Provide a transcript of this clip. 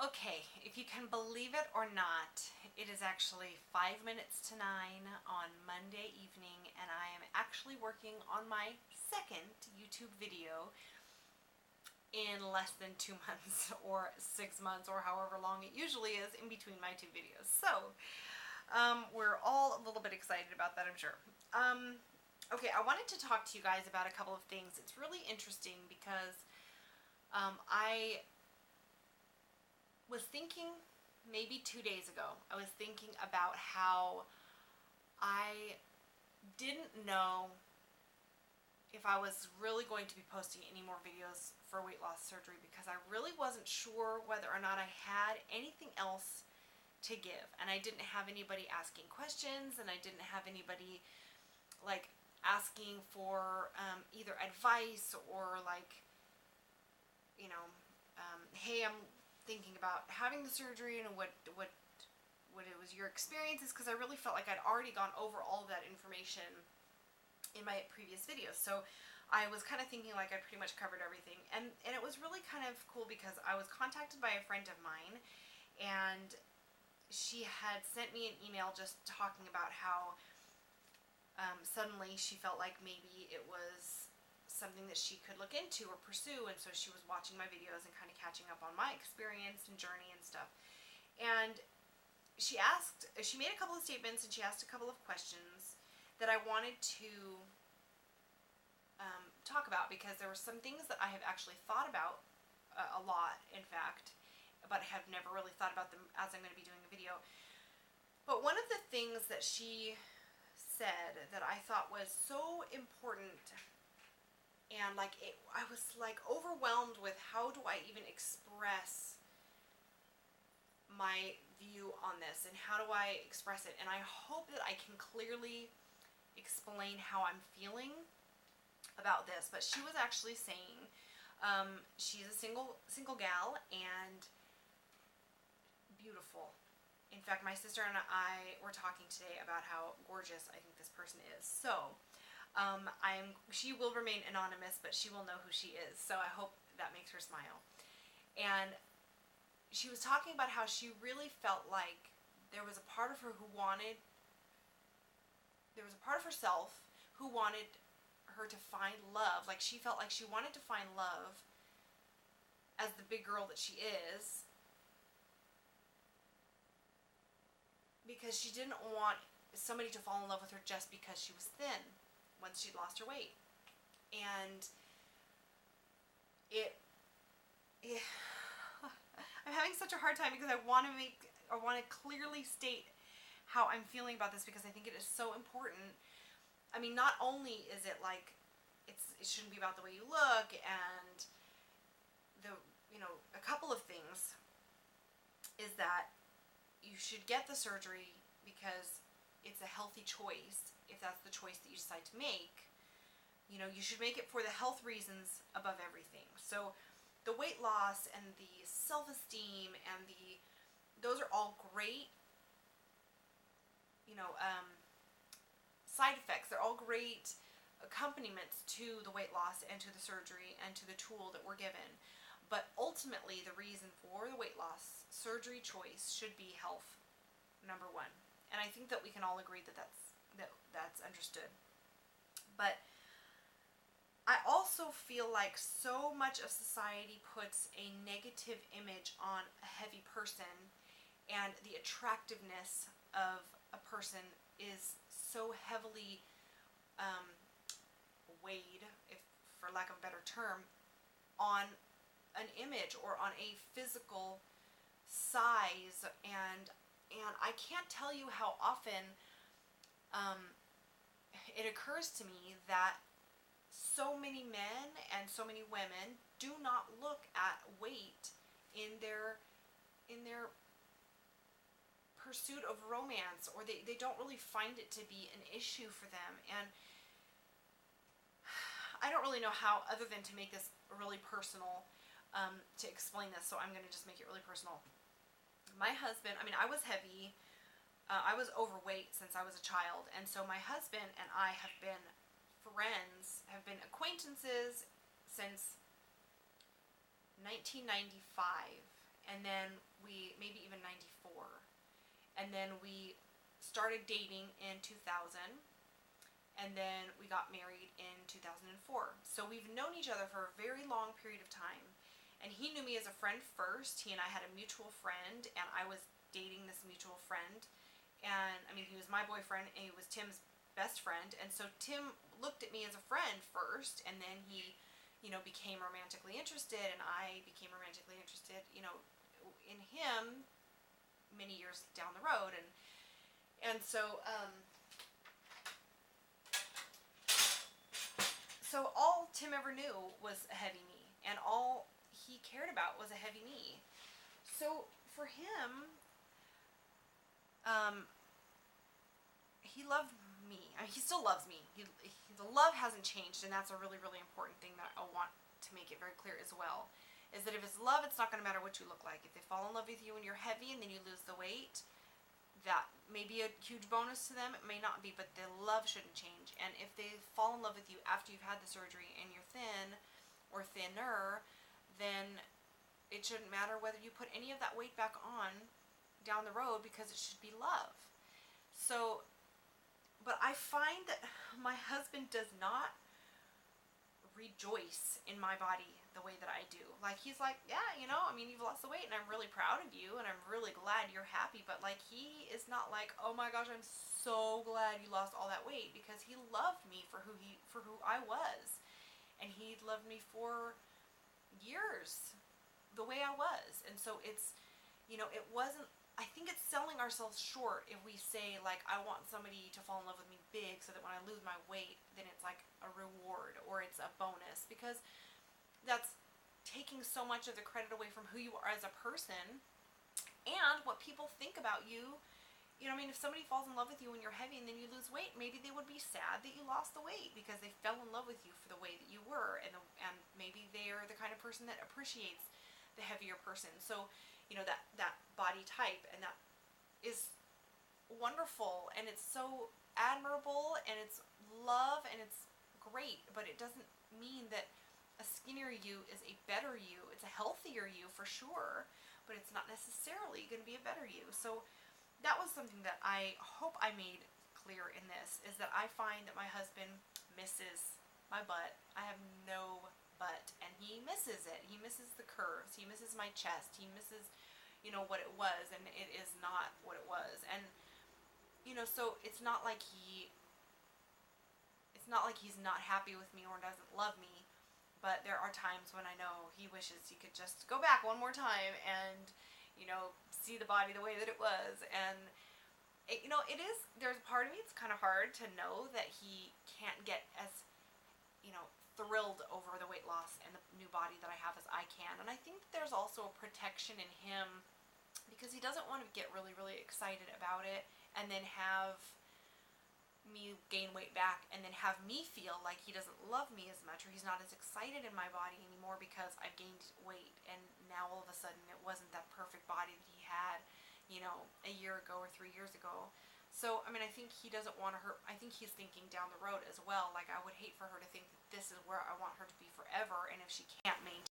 Okay, if you can believe it or not, it is actually 5 minutes to 9 on Monday evening, and I am actually working on my second YouTube video in less than 2 months or 6 months or however long it usually is in between my two videos. So we're all a little bit excited about that, I'm sure. Okay, I wanted to talk to you guys about a couple of things. It's really interesting because I was thinking maybe 2 days ago, I was thinking about how I didn't know if I was really going to be posting any more videos for weight loss surgery because I really wasn't sure whether or not I had anything else to give. And I didn't have anybody asking questions, and I didn't have anybody like asking for either advice or like, you know, hey, I'm thinking about having the surgery and what it was your experiences, because I really felt like I'd already gone over all of that information in my previous videos. So I was kind of thinking like I pretty much covered everything, and it was really kind of cool because I was contacted by a friend of mine, and she had sent me an email just talking about how suddenly she felt like maybe it was something that she could look into or pursue, and so she was watching my videos and kind of catching up on my experience and journey and stuff. And she made a couple of statements, and she asked a couple of questions that I wanted to talk about, because there were some things that I have actually thought about a lot, in fact, but have never really thought about them as I'm going to be doing a video. But one of the things that she said that I thought was so important, and like I was like overwhelmed with how do I even express my view on this, and how do I express it, and I hope that I can clearly explain how I'm feeling about this. But she was actually saying she's a single gal and beautiful. In fact, my sister and I were talking today about how gorgeous I think this person is. So she will remain anonymous, but she will know who she is. So I hope that makes her smile. And she was talking about how she really felt like there was a part of her herself who wanted her to find love. Like she felt like she wanted to find love as the big girl that she is, because she didn't want somebody to fall in love with her just because she was thin once she'd lost her weight. And I'm having such a hard time because I want to clearly state how I'm feeling about this, because I think it is so important. I mean, not only is it like it shouldn't be about the way you look, and a couple of things is that you should get the surgery because it's a healthy choice. If that's the choice that you decide to make, you should make it for the health reasons above everything. So the weight loss and the self-esteem and those are all great, side effects. They're all great accompaniments to the weight loss and to the surgery and to the tool that we're given. But ultimately, the reason for the weight loss surgery choice should be health, number one. And I think that we can all agree that that's understood. But I also feel like so much of society puts a negative image on a heavy person, and the attractiveness of a person is so heavily weighed, if for lack of a better term, on an image or on a physical size. And I can't tell you how often it occurs to me that so many men and so many women do not look at weight in their pursuit of romance, or they don't really find it to be an issue for them. And I don't really know how, other than to make this really personal, to explain this, so I'm going to just make it really personal. My husband, I was heavy, I was overweight since I was a child, and so my husband and I have been friends, have been acquaintances since 1995, and then maybe even 94. And then we started dating in 2000, and then we got married in 2004. So we've known each other for a very long period of time. And he knew me as a friend first. He and I had a mutual friend, and I was dating this mutual friend. And I mean, he was my boyfriend, and he was Tim's best friend. And so Tim looked at me as a friend first, and then he, became romantically interested, and I became romantically interested, in him many years down the road. And so, so all Tim ever knew was a heavy knee, and all he cared about was a heavy knee. So for him, he loved me. I mean, he still loves me. The love hasn't changed, and that's a really, really important thing that I want to make it very clear as well, is that if it's love, it's not going to matter what you look like. If they fall in love with you when you're heavy and then you lose the weight, that may be a huge bonus to them. It may not be, but the love shouldn't change. And if they fall in love with you after you've had the surgery and you're thin or thinner, then it shouldn't matter whether you put any of that weight back on down the road, because it should be love. So, but I find that my husband does not rejoice in my body the way that I do. Like, he's like, yeah, you've lost the weight, and I'm really proud of you, and I'm really glad you're happy. But like, he is not like, oh my gosh, I'm so glad you lost all that weight, because he loved me for who I was, and he loved me for years the way I was. And so it's, it wasn't. I think it's selling ourselves short if we say, like, I want somebody to fall in love with me big so that when I lose my weight, then it's like a reward or it's a bonus, because that's taking so much of the credit away from who you are as a person and what people think about you. If somebody falls in love with you when you're heavy and then you lose weight, maybe they would be sad that you lost the weight because they fell in love with you for the way that you were, and maybe they're the kind of person that appreciates the heavier person. So, that body type, and that is wonderful, and it's so admirable, and it's love, and it's great, but it doesn't mean that a skinnier you is a better you. It's a healthier you for sure, but it's not necessarily going to be a better you. So that was something that I hope I made clear in this, is that I find that my husband misses my butt. I have no butt, and he misses it. He misses the curves. He misses my chest. He misses, what it was, and it is not what it was. And, so it's not like he's not happy with me or doesn't love me, but there are times when I know he wishes he could just go back one more time and, see the body the way that it was. And, there's a part of me, it's kind of hard to know that he can't get as, thrilled over the weight loss and the new body that I have as I can. And I think there's also a protection in him, because he doesn't want to get really, really excited about it and then have me gain weight back and then have me feel like he doesn't love me as much, or he's not as excited in my body anymore because I've gained weight, and now all of a sudden it wasn't that perfect body that he had, a year ago or 3 years ago. So, I think he doesn't want to hurt. I think he's thinking down the road as well. Like, I would hate for her to think that this is where I want her to be forever, and if she can't maintain